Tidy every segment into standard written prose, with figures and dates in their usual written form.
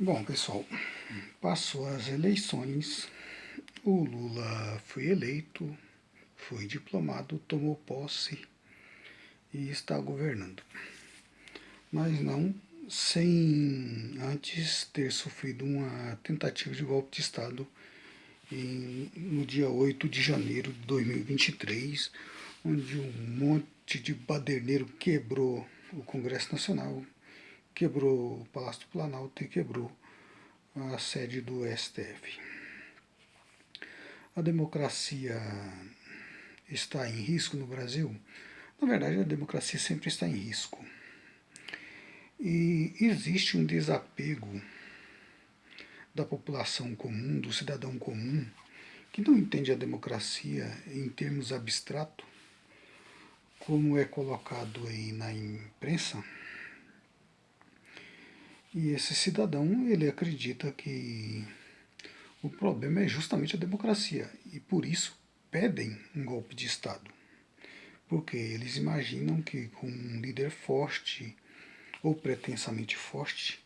Bom, pessoal, passou as eleições, o Lula foi eleito, foi diplomado, tomou posse e está governando. Mas não sem antes ter sofrido uma tentativa de golpe de Estado no dia 8 de janeiro de 2023, onde um monte de baderneiro quebrou o Congresso Nacional, quebrou o Palácio do Planalto e quebrou a sede do STF. A democracia está em risco no Brasil? Na verdade, a democracia sempre está em risco. E existe um desapego da população comum, do cidadão comum, que não entende a democracia em termos abstratos, como é colocado aí na imprensa. E esse cidadão, ele acredita que o problema é justamente a democracia, e por isso pedem um golpe de Estado. Porque eles imaginam que com um líder forte, ou pretensamente forte,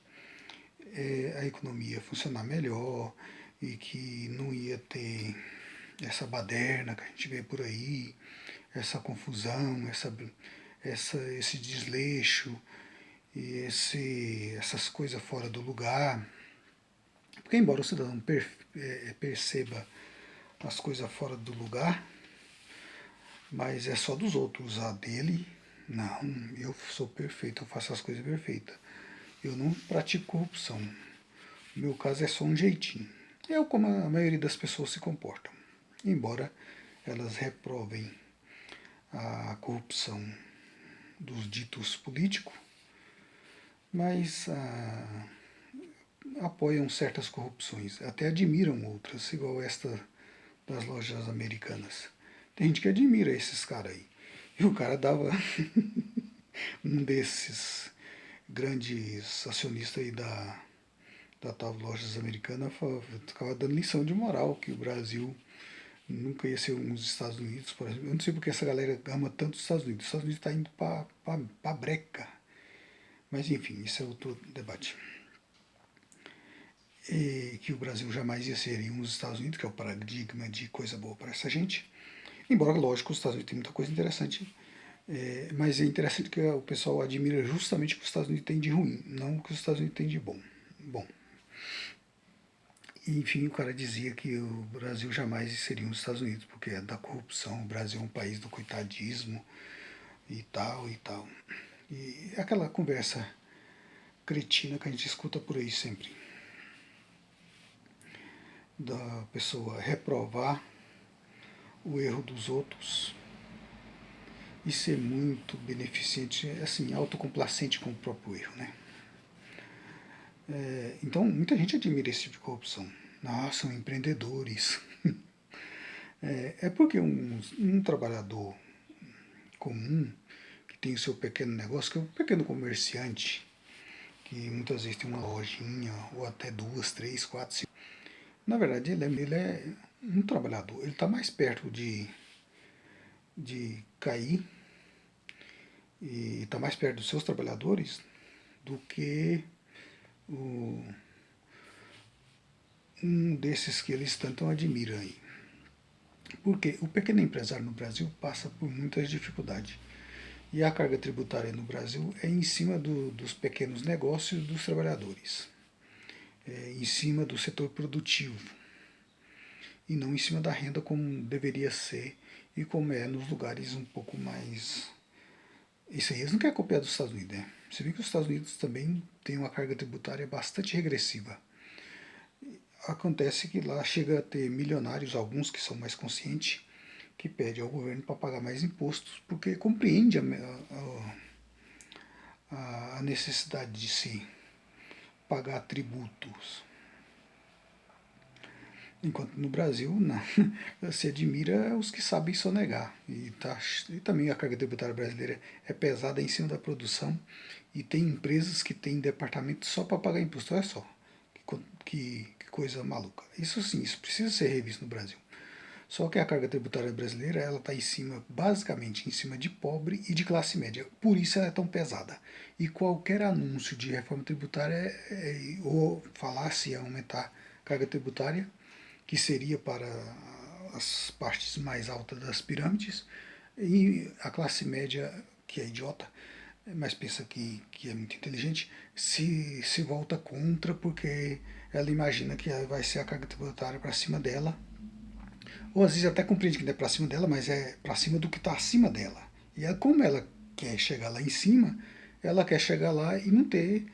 a economia ia funcionar melhor e que não ia ter essa baderna que a gente vê por aí, essa confusão, esse desleixo e essas coisas fora do lugar. Porque embora o cidadão perceba as coisas fora do lugar, mas é só dos outros. A dele, não, eu sou perfeito, eu faço as coisas perfeitas. Eu não pratico corrupção. No meu caso é só um jeitinho. É como a maioria das pessoas se comportam. Embora elas reprovem a corrupção dos ditos políticos, mas apoiam certas corrupções, até admiram outras, igual esta das lojas americanas. Tem gente que admira esses caras aí. E o cara dava um desses grandes acionistas aí da tal lojas americana ficava dando lição de moral que o Brasil nunca ia ser um dos Estados Unidos, por exemplo. Eu não sei porque essa galera ama tanto os Estados Unidos. Os Estados Unidos está indo para breca. Mas enfim, isso é outro debate. E que o Brasil jamais ia ser um dos Estados Unidos, que é o paradigma de coisa boa para essa gente. Embora, lógico, os Estados Unidos tem muita coisa interessante, mas é interessante que o pessoal admira justamente o que os Estados Unidos têm de ruim, não o que os Estados Unidos têm de bom. Bom, enfim, o cara dizia que o Brasil jamais seria um dos Estados Unidos, porque é da corrupção, o Brasil é um país do coitadismo e tal e tal. E aquela conversa cretina que a gente escuta por aí sempre, da pessoa reprovar o erro dos outros e ser muito beneficente, assim, autocomplacente com o próprio erro, né? Então, muita gente admira esse tipo de corrupção. Nossa, são empreendedores. É porque um trabalhador comum, que tem o seu pequeno negócio, que é um pequeno comerciante, que muitas vezes tem uma lojinha, ou até duas, três, quatro, cinco. Na verdade, ele é um trabalhador. Ele está mais perto de cair e está mais perto dos seus trabalhadores do que o, um desses que eles tanto admiram aí. Porque o pequeno empresário no Brasil passa por muitas dificuldades. E a carga tributária no Brasil é em cima dos pequenos negócios dos trabalhadores, em cima do setor produtivo, e não em cima da renda como deveria ser e como é nos lugares um pouco mais. Isso aí eles não querem copiar dos Estados Unidos, né? Você vê que os Estados Unidos também têm uma carga tributária bastante regressiva. Acontece que lá chega a ter milionários, alguns que são mais conscientes, que pedem ao governo para pagar mais impostos, porque compreende a necessidade de se pagar tributos. Enquanto no Brasil, não. Se admira os que sabem sonegar. E também a carga tributária brasileira é pesada em cima da produção e tem empresas que têm departamento só para pagar imposto. Olha só, que coisa maluca. Isso sim, isso precisa ser revisto no Brasil. Só que a carga tributária brasileira ela está em cima, basicamente em cima de pobre e de classe média. Por isso ela é tão pesada. E qualquer anúncio de reforma tributária ou falasse em aumentar a carga tributária, que seria para as partes mais altas das pirâmides, e a classe média, que é idiota, mas pensa que é muito inteligente, se volta contra porque ela imagina que vai ser a carga tributária para cima dela, ou às vezes até compreende que não é para cima dela, mas é para cima do que está acima dela. E como ela quer chegar lá em cima, ela quer chegar lá e não ter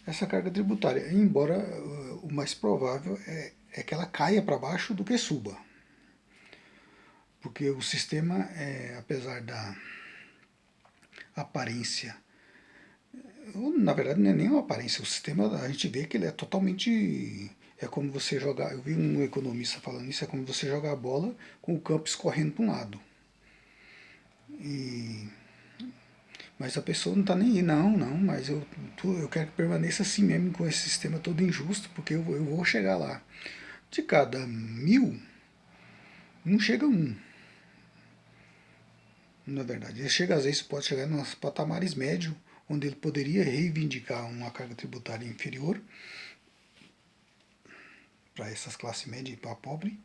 essa carga tributária. Embora o mais provável é que ela caia para baixo do que suba. Porque o sistema, apesar da aparência, na verdade não é nem uma aparência, o sistema a gente vê que ele é totalmente. É como você jogar. Eu vi um economista falando isso, é como você jogar a bola com o campo escorrendo para um lado. E, mas a pessoa não está nem aí, não, mas eu quero que permaneça assim mesmo com esse sistema todo injusto, porque eu vou chegar lá. De cada 1000, não chega um, na verdade. Ele chega, às vezes, pode chegar nos patamares médios, onde ele poderia reivindicar uma carga tributária inferior para essas classes médias e para pobre,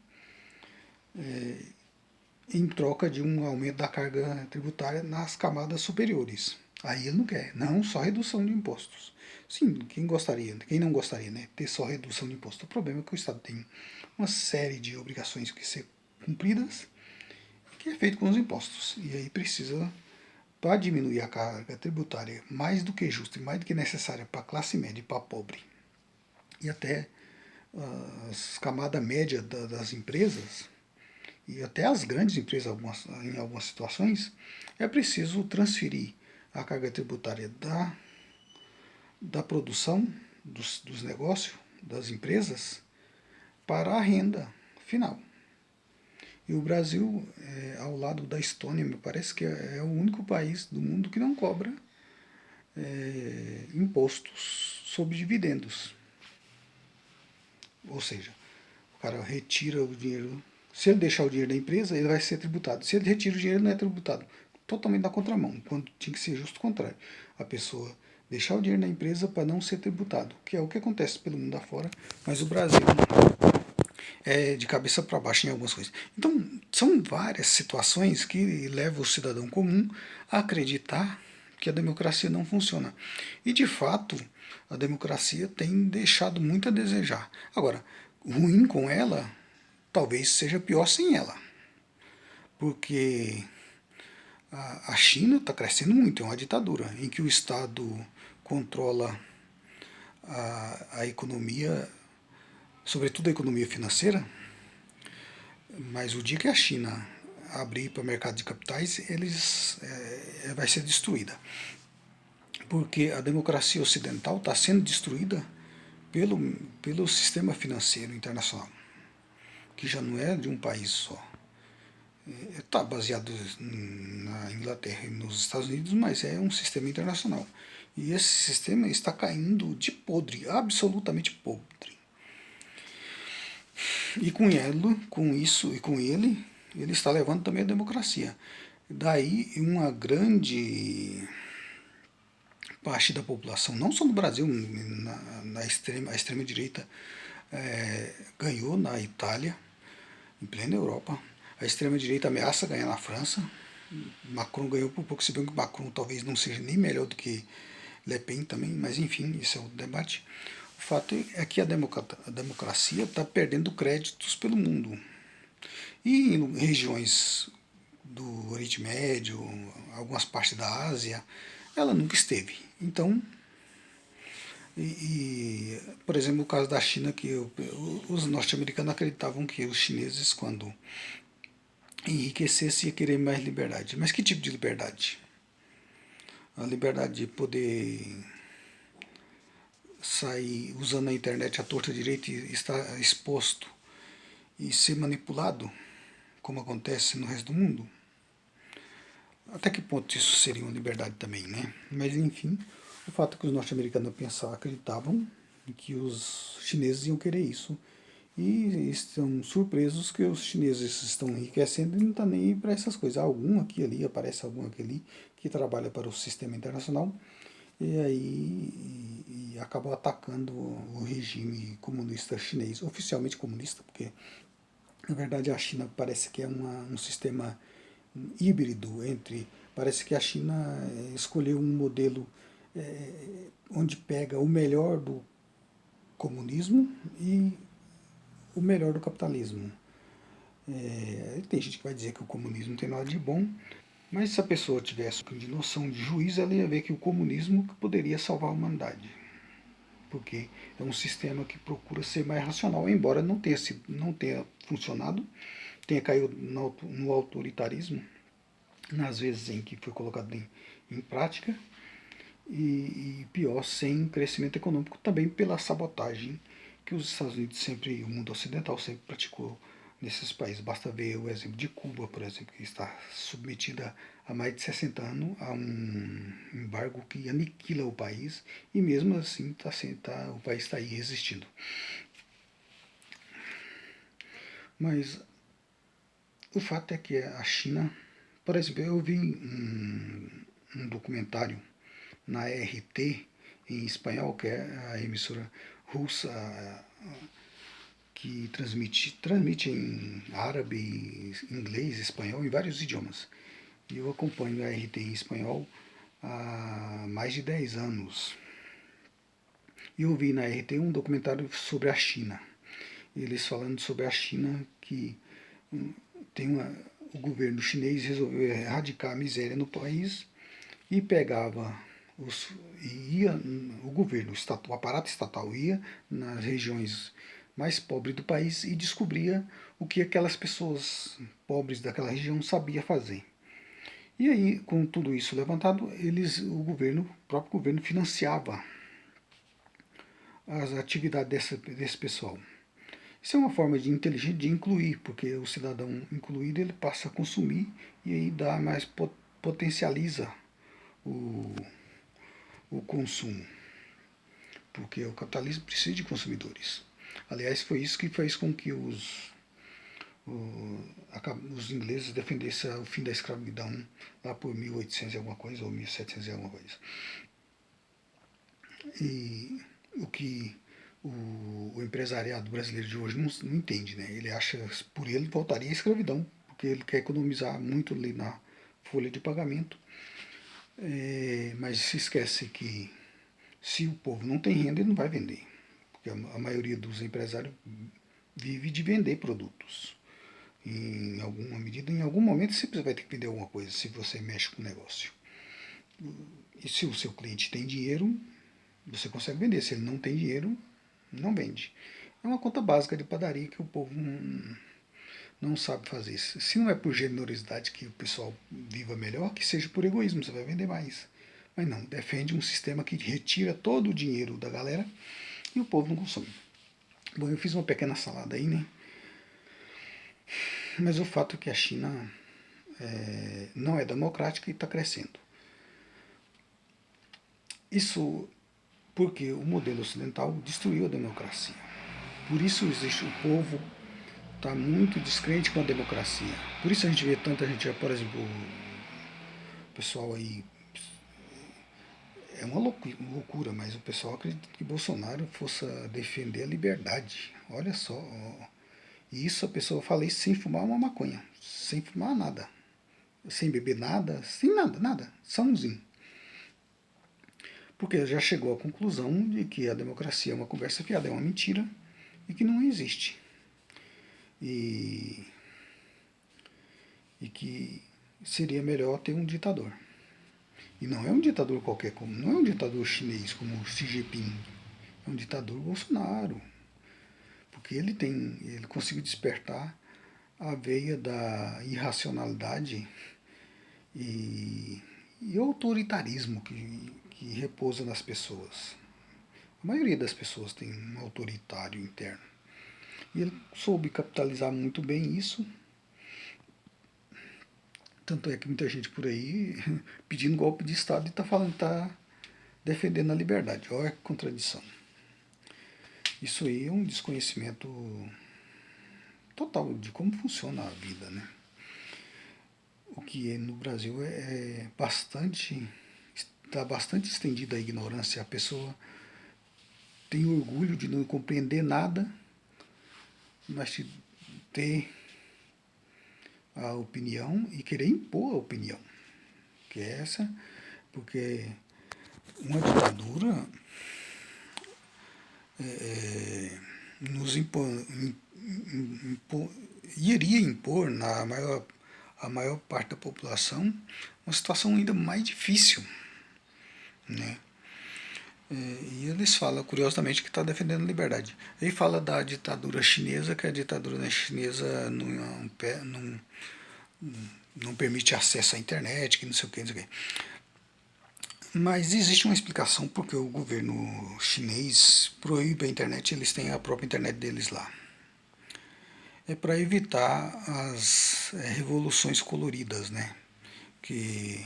em troca de um aumento da carga tributária nas camadas superiores. Aí ele não quer, não só redução de impostos. Sim, quem gostaria, quem não gostaria, né, ter só redução de imposto. O problema é que o Estado tem uma série de obrigações que ser cumpridas, que é feito com os impostos. E aí precisa, para diminuir a carga tributária mais do que justa e mais do que necessária para a classe média e para a pobre, e até as camadas médias das empresas, e até as grandes empresas em algumas situações, é preciso transferir a carga tributária da produção, dos negócios, das empresas, para a renda final. E o Brasil, ao lado da Estônia, me parece que é o único país do mundo que não cobra impostos sobre dividendos. Ou seja, o cara retira o dinheiro. Se ele deixar o dinheiro da empresa, ele vai ser tributado. Se ele retira o dinheiro, ele não é tributado. Totalmente na contramão, quando tinha que ser justo o contrário. A pessoa deixar o dinheiro na empresa para não ser tributado, que é o que acontece pelo mundo afora, mas o Brasil é de cabeça para baixo em algumas coisas. Então, são várias situações que levam o cidadão comum a acreditar que a democracia não funciona. E, de fato, a democracia tem deixado muito a desejar. Agora, ruim com ela, talvez seja pior sem ela. Porque a China está crescendo muito, é uma ditadura, em que o Estado controla a economia, sobretudo a economia financeira, mas o dia que a China abrir para o mercado de capitais, vai ser destruída. Porque a democracia ocidental está sendo destruída pelo sistema financeiro internacional, que já não é de um país só. Está baseado na Inglaterra e nos Estados Unidos, mas é um sistema internacional. E esse sistema está caindo de podre, absolutamente podre. E com isso e com ele está levando também a democracia. Daí uma grande parte da população, não só no Brasil, a extrema direita ganhou na Itália, em plena Europa. A extrema direita ameaça ganhar na França. Macron ganhou por pouco, se bem que Macron talvez não seja nem melhor do que Le Pen também, mas enfim, esse é o debate. O fato é que a democracia está perdendo créditos pelo mundo. E em regiões do Oriente Médio, algumas partes da Ásia, ela nunca esteve. Então, por exemplo, o caso da China, que os norte-americanos acreditavam que os chineses, quando enriquecessem, iam querer mais liberdade. Mas que tipo de liberdade? A liberdade de poder sair usando a internet à torta direita e estar exposto e ser manipulado, como acontece no resto do mundo? Até que ponto isso seria uma liberdade também, né? Mas enfim, o fato é que os norte-americanos acreditavam que os chineses iam querer isso e estão surpresos que os chineses estão enriquecendo e não estão nem aí para essas coisas. Algum aqui ali, aparece algum aqui ali que trabalha para o sistema internacional e aí acabam atacando o regime comunista chinês, oficialmente comunista, porque na verdade a China parece que é um sistema híbrido entre. Parece que a China escolheu um modelo onde pega o melhor do comunismo e o melhor do capitalismo. Tem gente que vai dizer que o comunismo não tem nada de bom, mas se a pessoa tivesse de noção de juízo, ela ia ver que o comunismo poderia salvar a humanidade. Porque é um sistema que procura ser mais racional, embora não tenha funcionado, tenha caído no autoritarismo, nas vezes em que foi colocado em prática, e pior, sem crescimento econômico, também pela sabotagem que os Estados Unidos sempre, o mundo ocidental sempre praticou nesses países. Basta ver o exemplo de Cuba, por exemplo, que está submetida há mais de 60 anos a um embargo que aniquila o país e mesmo assim o país está aí resistindo. Mas o fato é que a China, por exemplo, eu vi um documentário na RT em espanhol, que é a emissora russa que transmite em árabe, inglês, espanhol, em vários idiomas. E eu acompanho a RT em espanhol há mais de 10 anos. E eu vi na RT um documentário sobre a China. Eles falando sobre a China, que o governo chinês resolveu erradicar a miséria no país e pegava o governo, o aparato estatal ia nas regiões mais pobres do país e descobria o que aquelas pessoas pobres daquela região sabiam fazer. E aí, com tudo isso levantado, o próprio governo financiava as atividades desse pessoal. Isso é uma forma de inteligente de incluir, porque o cidadão incluído ele passa a consumir e aí potencializa o, o consumo, porque o capitalismo precisa de consumidores. Aliás, foi isso que fez com que os ingleses defendessem o fim da escravidão lá por 1800 e alguma coisa, ou 1700 e alguma coisa. E o que o empresariado brasileiro de hoje não entende, né? Ele acha, por ele, voltaria à escravidão, porque ele quer economizar muito ali na folha de pagamento, mas se esquece que se o povo não tem renda, ele não vai vender, porque a maioria dos empresários vive de vender produtos. Em alguma medida, em algum momento você vai ter que vender alguma coisa se você mexe com o negócio. E se o seu cliente tem dinheiro, você consegue vender. Se ele não tem dinheiro, não vende. É uma conta básica de padaria que o povo não sabe fazer. Se não é por generosidade que o pessoal viva melhor, que seja por egoísmo, você vai vender mais. Mas não, defende um sistema que retira todo o dinheiro da galera e o povo não consome. Bom, eu fiz uma pequena salada aí, né? Mas o fato é que a China não é democrática e está crescendo. Isso porque o modelo ocidental destruiu a democracia. Por isso existe o povo está muito descrente com a democracia. Por isso a gente vê tanta gente, por exemplo, o pessoal aí é uma loucura, mas o pessoal acredita que Bolsonaro fosse defender a liberdade. Olha só, e isso a pessoa fala isso sem fumar uma maconha, sem fumar nada, sem beber nada, sem nada, nada, sãozinho. Porque já chegou à conclusão de que a democracia é uma conversa fiada, é uma mentira e que não existe. E que seria melhor ter um ditador. E não é um ditador qualquer, não é um ditador chinês como Xi Jinping, é um ditador Bolsonaro. Porque ele conseguiu despertar a veia da irracionalidade e autoritarismo que repousa nas pessoas. A maioria das pessoas tem um autoritário interno. E ele soube capitalizar muito bem isso. Tanto é que muita gente por aí pedindo golpe de Estado e está falando, está defendendo a liberdade. Olha que contradição. Isso aí é um desconhecimento total de como funciona a vida, né? O que no Brasil está bastante estendida a ignorância. A pessoa tem orgulho de não compreender nada, mas de ter a opinião e querer impor a opinião, que é essa, porque uma ditadura nos iria impor a maior parte da população uma situação ainda mais difícil, né? E eles falam, curiosamente, que está defendendo a liberdade. Ele fala da ditadura chinesa, que a ditadura chinesa não permite acesso à internet, que não sei o que, não sei o que. Mas existe uma explicação porque o governo chinês proíbe a internet, eles têm a própria internet deles lá. É para evitar as revoluções coloridas, né? Que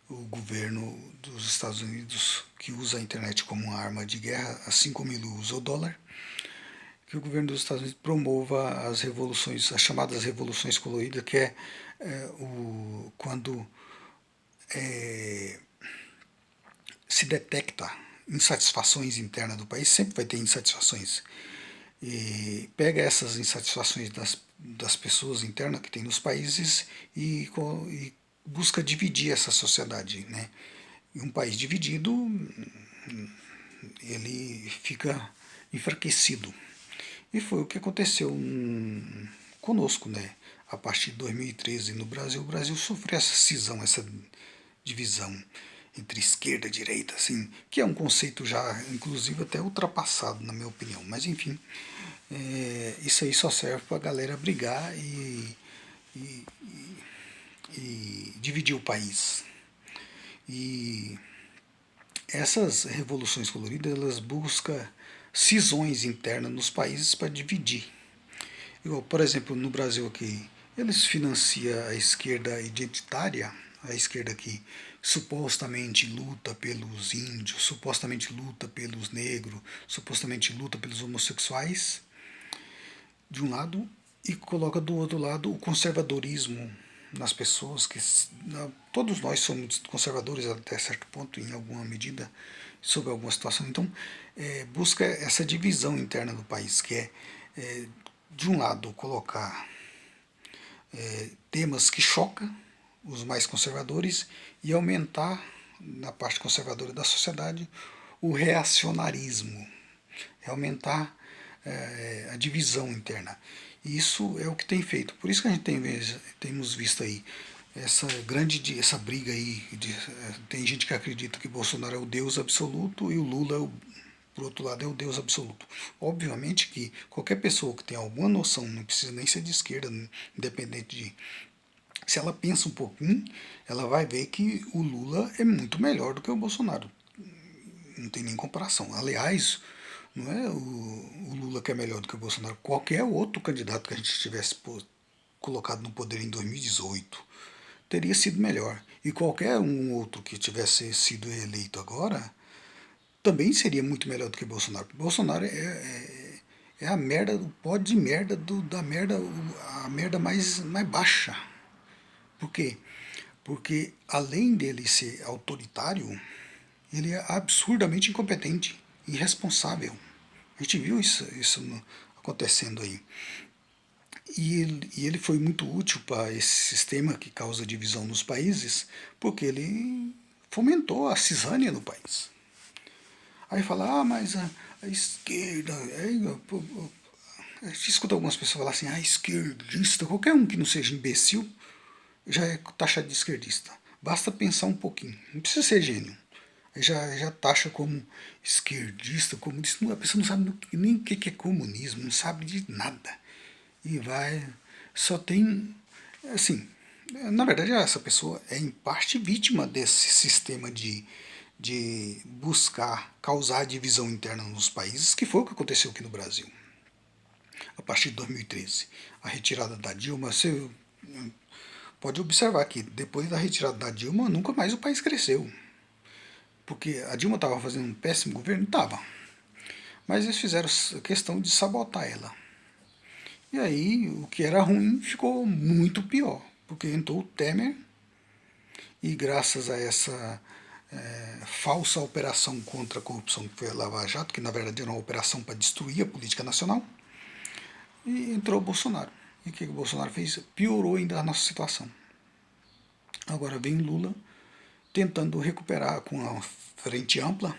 o governo dos Estados Unidos, que usa a internet como uma arma de guerra, assim como ele usa o dólar, que o governo dos Estados Unidos promova as revoluções, as chamadas revoluções coloridas, que quando se detecta insatisfações internas do país, sempre vai ter insatisfações, e pega essas insatisfações das pessoas internas que tem nos países e busca dividir essa sociedade, né? E um país dividido, ele fica enfraquecido. E foi o que aconteceu conosco, né? A partir de 2013 no Brasil, o Brasil sofreu essa cisão, essa divisão entre esquerda e direita, assim, que é um conceito já, inclusive, até ultrapassado, na minha opinião. Mas, enfim, isso aí só serve para a galera brigar e, e dividir o país. E essas revoluções coloridas, elas buscam cisões internas nos países para dividir. Igual, por exemplo, no Brasil aqui, eles financiam a esquerda identitária, a esquerda que supostamente luta pelos índios, supostamente luta pelos negros, supostamente luta pelos homossexuais, de um lado, e coloca do outro lado o conservadorismo nas pessoas, que todos nós somos conservadores até certo ponto, em alguma medida, sobre alguma situação. Então, busca essa divisão interna do país, que de um lado, colocar temas que chocam os mais conservadores e aumentar, na parte conservadora da sociedade, o reacionarismo, aumentar a divisão interna. E isso é o que tem feito. Por isso que a gente temos visto aí essa briga aí. Tem gente que acredita que Bolsonaro é o Deus absoluto e o Lula, por outro lado, é o Deus absoluto. Obviamente que qualquer pessoa que tem alguma noção, não precisa nem ser de esquerda, independente de. Se ela pensa um pouquinho, ela vai ver que o Lula é muito melhor do que o Bolsonaro. Não tem nem comparação. Aliás, não é o Lula que é melhor do que o Bolsonaro. Qualquer outro candidato que a gente tivesse colocado no poder em 2018 teria sido melhor. E qualquer um outro que tivesse sido eleito agora também seria muito melhor do que Bolsonaro. Bolsonaro é a merda, o pó de merda da merda, a merda mais baixa. Por quê? Porque além dele ser autoritário, ele é absurdamente incompetente, irresponsável. A gente viu isso acontecendo aí. E ele foi muito útil para esse sistema que causa divisão nos países, porque ele fomentou a cisânia no país. Aí fala, mas a esquerda. A gente escuta algumas pessoas falar assim, esquerdista, qualquer um que não seja imbecil já é taxado de esquerdista. Basta pensar um pouquinho, não precisa ser gênio. Aí já taxa como esquerdista, comunista. A pessoa não sabe nem o que é comunismo, não sabe de nada. E vai. Só tem. Assim, na verdade, essa pessoa é em parte vítima desse sistema de buscar causar divisão interna nos países, que foi o que aconteceu aqui no Brasil. A partir de 2013, a retirada da Dilma, você pode observar que depois da retirada da Dilma, nunca mais o país cresceu. Porque a Dilma estava fazendo um péssimo governo? Estava. Mas eles fizeram questão de sabotar ela. E aí o que era ruim ficou muito pior, porque entrou o Temer e graças a essa falsa operação contra a corrupção que foi a Lava Jato, que na verdade era uma operação para destruir a política nacional, e entrou o Bolsonaro. E o que o Bolsonaro fez? Piorou ainda a nossa situação. Agora vem Lula tentando recuperar com a frente ampla,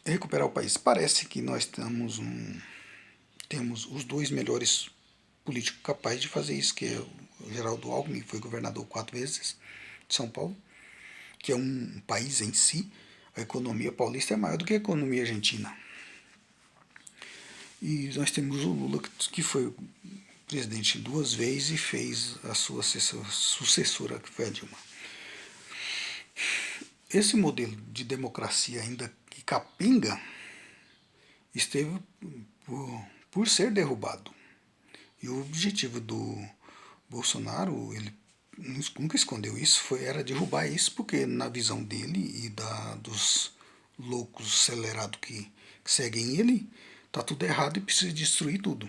recuperar o país. Parece que nós temos os dois melhores políticos capazes de fazer isso, que é o Geraldo Alckmin, que foi governador 4 vezes de São Paulo, que é um país em si. A economia paulista é maior do que a economia argentina. E nós temos o Lula, que foi presidente 2 vezes e fez a sua sucessora, que foi a Dilma. Esse modelo de democracia ainda que capenga esteve por ser derrubado. E o objetivo do Bolsonaro, ele nunca escondeu isso, era derrubar isso, porque na visão dele e dos loucos acelerados que seguem ele, tá tudo errado e precisa destruir tudo.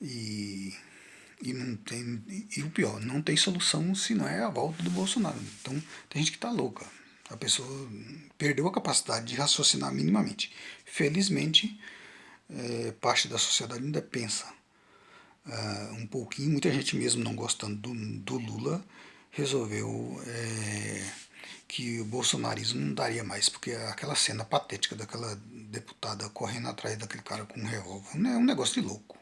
E não tem, e o pior, não tem solução se não é a volta do Bolsonaro. Então tem gente que está louca. A pessoa perdeu a capacidade de raciocinar minimamente. Felizmente, parte da sociedade ainda pensa um pouquinho. Muita gente mesmo não gostando do Lula resolveu que o bolsonarismo não daria mais, porque aquela cena patética daquela deputada correndo atrás daquele cara com um revólver é um negócio de louco.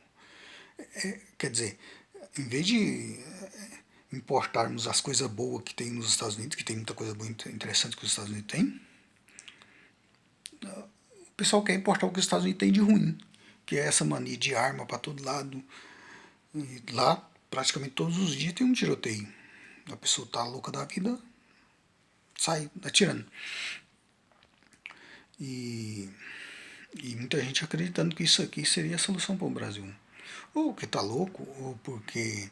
Quer dizer, em vez de importarmos as coisas boas que tem nos Estados Unidos, que tem muita coisa boa interessante que os Estados Unidos têm, o pessoal quer importar o que os Estados Unidos têm de ruim, que é essa mania de arma para todo lado. E lá, praticamente todos os dias tem um tiroteio. A pessoa tá louca da vida, sai atirando. E muita gente acreditando que isso aqui seria a solução para o Brasil. Ou porque tá louco, ou porque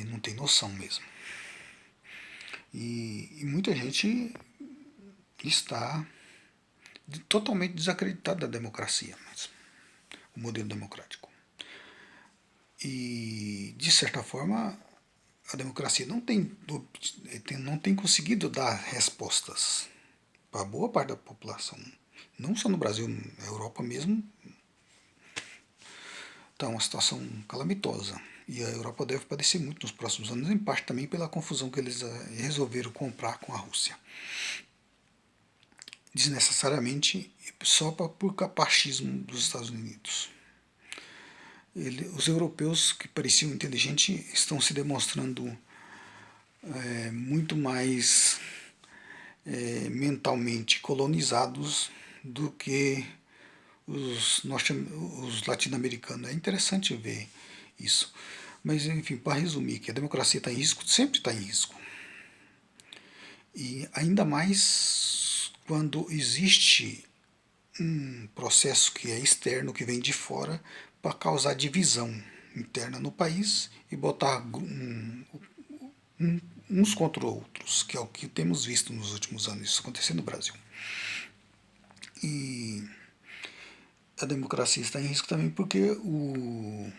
não tem noção mesmo. E muita gente está totalmente desacreditada da democracia mesmo, o modelo democrático. E, de certa forma, a democracia não tem conseguido dar respostas para boa parte da população. Não só no Brasil, na Europa mesmo, está uma situação calamitosa. E a Europa deve padecer muito nos próximos anos, em parte também pela confusão que eles resolveram comprar com a Rússia. Desnecessariamente, só por capachismo dos Estados Unidos. Os europeus que pareciam inteligentes estão se demonstrando muito mais mentalmente colonizados do que os latino-americanos. É interessante ver isso. Mas, enfim, para resumir, que a democracia está em risco, sempre está em risco. E ainda mais quando existe um processo que é externo, que vem de fora, para causar divisão interna no país e botar uns contra outros, que é o que temos visto nos últimos anos isso acontecer no Brasil. E a democracia está em risco também porque o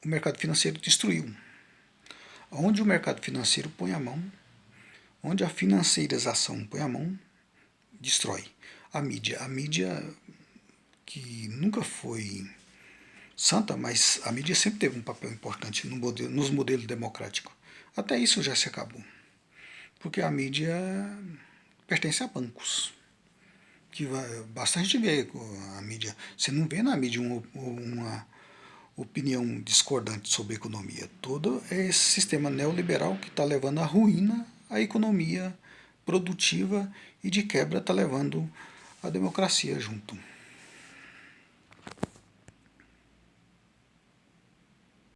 mercado financeiro destruiu. Onde o mercado financeiro põe a mão, onde a financeirização põe a mão, destrói. A mídia que nunca foi santa, mas a mídia sempre teve um papel importante nos modelos democráticos. Até isso já se acabou. Porque a mídia pertence a bancos. Basta a gente ver a mídia. Você não vê na mídia uma opinião discordante sobre a economia. Todo é esse sistema neoliberal que está levando à ruína a economia produtiva e de quebra está levando a democracia junto.